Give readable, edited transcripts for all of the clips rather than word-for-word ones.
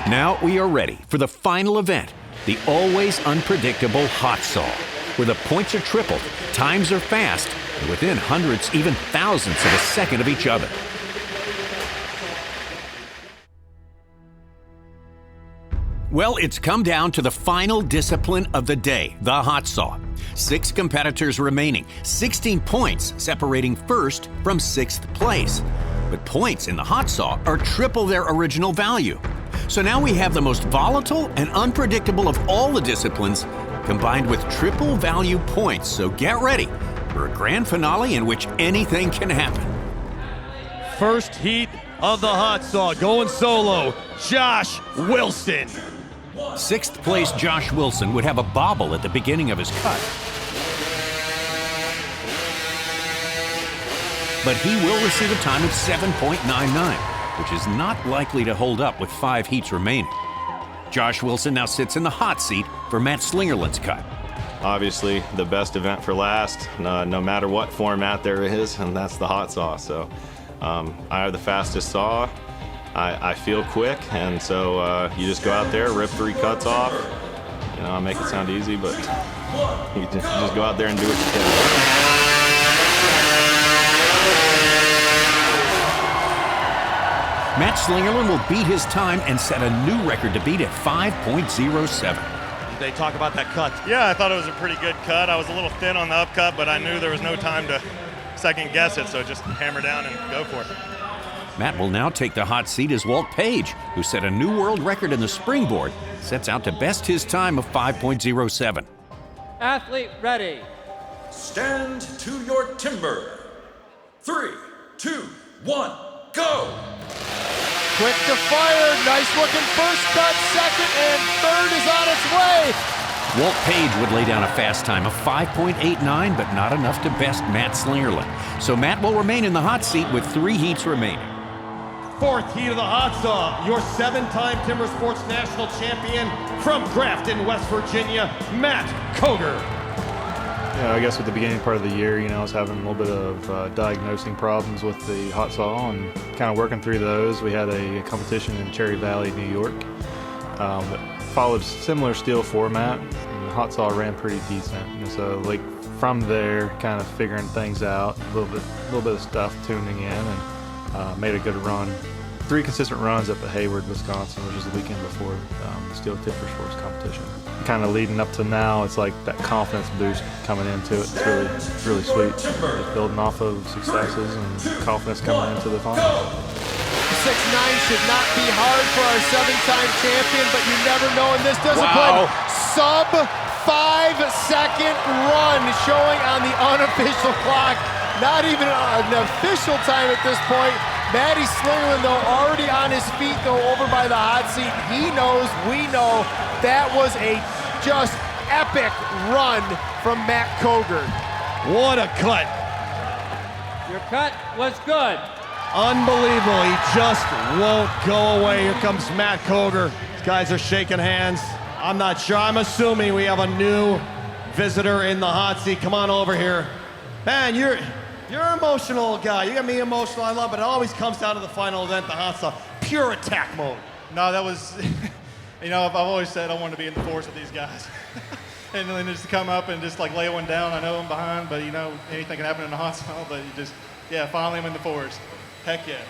Now we are ready for the final event, the always unpredictable hot saw, where the points are tripled, times are fast, and within hundreds, even thousands of a second of each other. Well, it's come down to the final discipline of the day, the hot saw. 6 competitors remaining, 16 points separating first from 6th place. But points in the hot saw are triple their original value. So now we have the most volatile and unpredictable of all the disciplines combined with triple value points. So get ready for a grand finale in which anything can happen. First heat of the hot saw, going solo, Josh Wilson. 6th place Josh Wilson would have a bobble at the beginning of his cut. But he will receive a time of 7.99, which is not likely to hold up with 5 heats remaining. Josh Wilson now sits in the hot seat for Matt Slingerland's cut. Obviously, the best event for last, no matter what format there is, and that's the hot saw. So I have the fastest saw. I feel quick, and so you just go out there, rip 3 cuts off. You know, I make it sound easy, but you just go out there and do what you can. Matt Slingerland will beat his time and set a new record to beat at 5.07. They talk about that cut. Yeah, I thought it was a pretty good cut. I was a little thin on the upcut, but I knew there was no time to second guess it, so just hammer down and go for it. Matt will now take the hot seat as Walt Page, who set a new world record in the springboard, sets out to best his time of 5.07. Athlete ready. Stand to your timber. 3, 2, 1, go! Quick to fire, nice looking first cut, second and third is on its way. Walt Page would lay down a fast time of 5.89, but not enough to best Matt Slingerland. So Matt will remain in the hot seat with 3 heats remaining. 4th heat of the hot saw, your 7-time Timber Sports National Champion from Grafton, West Virginia, Matt Coger. Yeah, I guess with the beginning part of the year, I was having a little bit of diagnosing problems with the hot saw and kind of working through those. We had a competition in Cherry Valley, New York, that followed similar steel format, and the hot saw ran pretty decent. And so, like, from there, kind of figuring things out, a little bit of stuff tuning in, and made a good run. 3 consistent runs up at Hayward, Wisconsin, which is the weekend before the STIHL Timbersports competition. Kind of leading up to now, it's like that confidence boost coming into it. It's really sweet. Just building off of successes and confidence coming into the final. 6'9" should not be hard for our 7-time champion, but you never know in this discipline. Wow. Sub 5-second run showing on the unofficial clock. Not even an official time at this point. Matty Slingerland, though, already on his feet, though, over by the hot seat. He knows, we know, that was a just epic run from Matt Coger. What a cut. Your cut was good. Unbelievable, he just won't go away. Here comes Matt Coger. These guys are shaking hands. I'm not sure, I'm assuming we have a new visitor in the hot seat. Come on over here. Man, you're an emotional guy. You got me emotional, I love it. It always comes down to the final event, the hot saw. Pure attack mode. No, that was, I've always said I wanted to be in the force with these guys. And then just to come up and just like lay one down. I know I'm behind, but anything can happen in the hot saw, but finally I'm in the force. Heck yeah.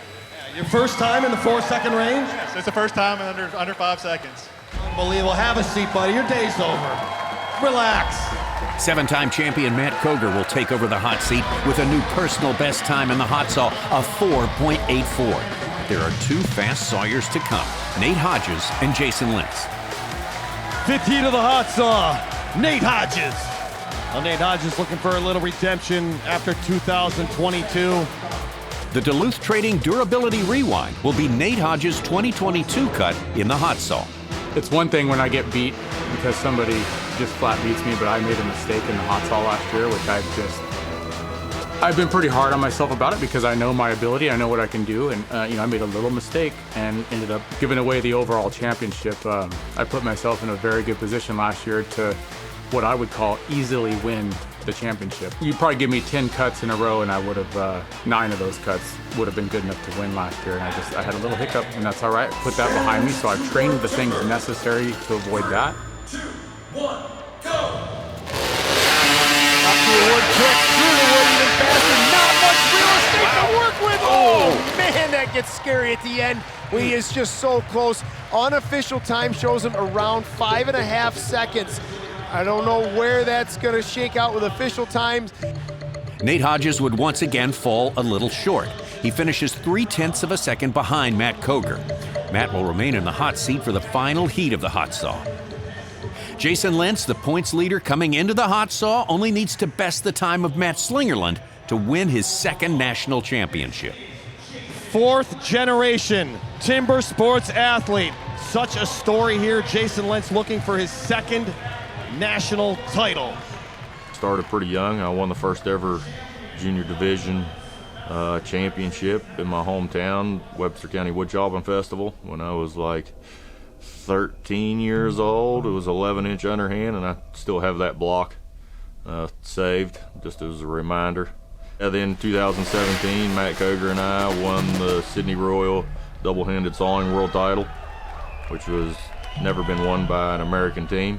Your first time in the 4-second range? Yes, it's the first time in under 5 seconds. Unbelievable. Have a seat, buddy. Your day's over. Relax. 7-time champion Matt Coger will take over the hot seat with a new personal best time in the hot saw of 4.84. There are 2 fast sawyers to come, Nate Hodges and Jason Lentz. 5th heat of the hot saw, Nate Hodges. Well, Nate Hodges looking for a little redemption after 2022. The Duluth Trading Durability Rewind will be Nate Hodges' 2022 cut in the hot saw. It's one thing when I get beat because somebody just flat beats me, but I made a mistake in the hot saw last year, which I've been pretty hard on myself about it because I know my ability, I know what I can do, and I made a little mistake and ended up giving away the overall championship. I put myself in a very good position last year to what I would call easily win the championship. You'd probably give me 10 cuts in a row, and I would have 9 of those cuts would have been good enough to win last year. And I had a little hiccup, and that's all right. Put that behind me, so I've trained the things necessary to avoid that. 2, 1, go! Up to a wood, quick, through the wood even faster. Not much real estate to work with. Oh, man, that gets scary at the end. He is just so close. Unofficial time shows him around 5.5 seconds. I don't know where that's going to shake out with official times. Nate Hodges would once again fall a little short. He finishes 0.3 of a second behind Matt Koger. Matt will remain in the hot seat for the final heat of the hot saw. Jason Lentz, the points leader coming into the hot saw, only needs to best the time of Matt Slingerland to win his second national championship. Fourth generation timber sports athlete. Such a story here. Jason Lentz looking for his second national title. Started pretty young. I won the first ever junior division championship in my hometown, Webster County Woodchopping Festival, when I was like 13 years old. It was 11-inch underhand, and I still have that block saved, just as a reminder. And then 2017, Matt Koger and I won the Sydney Royal double-handed sawing world title, which was never been won by an American team.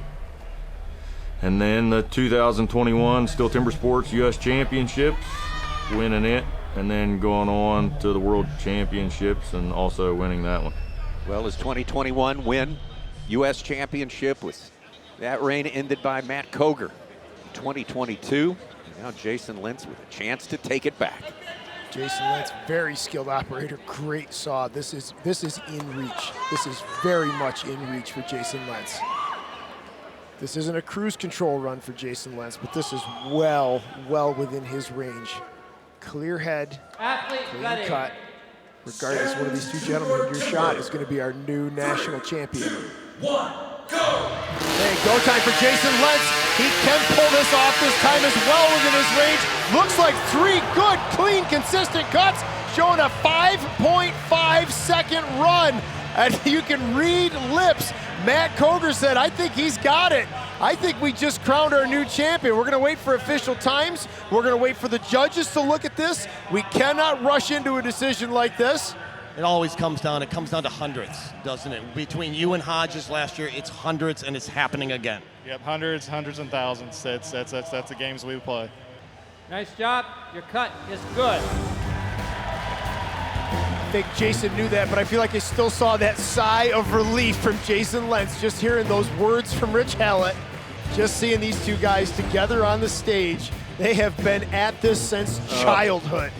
And then the 2021 STIHL TIMBERSPORTS US Championships, winning it, and then going on to the World Championships and also winning that one. Well, his 2021 win, U.S. Championship, was that reign ended by Matt Koger. 2022, now Jason Lentz with a chance to take it back. Jason Lentz, very skilled operator, great saw. This is in reach. This is very much in reach for Jason Lentz. This isn't a cruise control run for Jason Lentz, but this is well within his range. Clear head, clean cut. Regardless, one of these two gentlemen, your shot is going to be our new national champion. 1, go! Hey, go time for Jason Lentz. He can pull this off this time as well within his range. Looks like 3 good, clean, consistent cuts, showing a 5.5 second run. And you can read lips. Matt Koger said, I think he's got it. I think we just crowned our new champion. We're gonna wait for official times. We're gonna wait for the judges to look at this. We cannot rush into a decision like this. It always comes down to hundreds, doesn't it? Between you and Hodges last year, it's hundreds, and it's happening again. Yep, hundreds and thousands. That's the games we play. Nice job. Your cut is good. I think Jason knew that, but I feel like I still saw that sigh of relief from Jason Lentz, just hearing those words from Rich Hallett, just seeing these two guys together on the stage. They have been at this since childhood.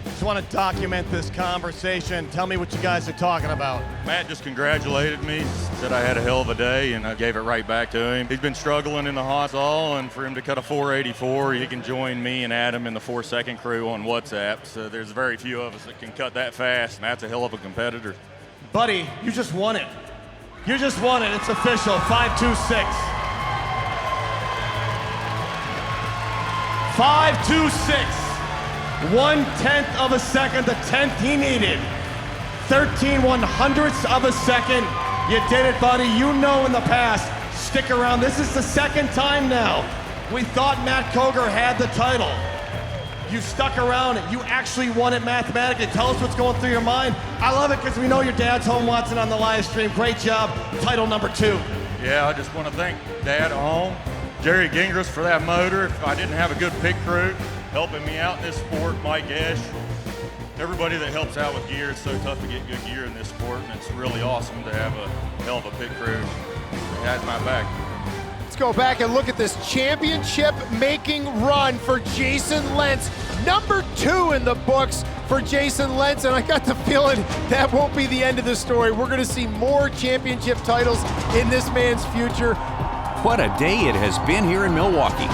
Just want to document this conversation. Tell me what you guys are talking about. Matt just congratulated me, said I had a hell of a day, and I gave it right back to him. He's been struggling in the hot saw, and for him to cut a 484, he can join me and Adam in the 4-second crew on WhatsApp. So there's very few of us that can cut that fast. Matt's a hell of a competitor. Buddy, you just won it. You just won it. It's official. 5.26. 5.26. 1/10 of a second, the 10th he needed. 13/100ths of a second. You did it, buddy. You know in the past. Stick around. This is the second time now. We thought Matt Koger had the title. You stuck around. You actually won it mathematically. Tell us what's going through your mind. I love it because we know your dad's home watching on the live stream. Great job. Title number 2. Yeah, I just want to thank Dad at home, Jerry Gingras for that motor. If I didn't have a good pit crew helping me out in this sport, Mike Esch, everybody that helps out with gear. It's so tough to get good gear in this sport, and it's really awesome to have a hell of a pit crew that has my back. Let's go back and look at this championship-making run for Jason Lentz. Number 2 in the books for Jason Lentz, and I got the feeling that won't be the end of the story. We're gonna see more championship titles in this man's future. What a day it has been here in Milwaukee.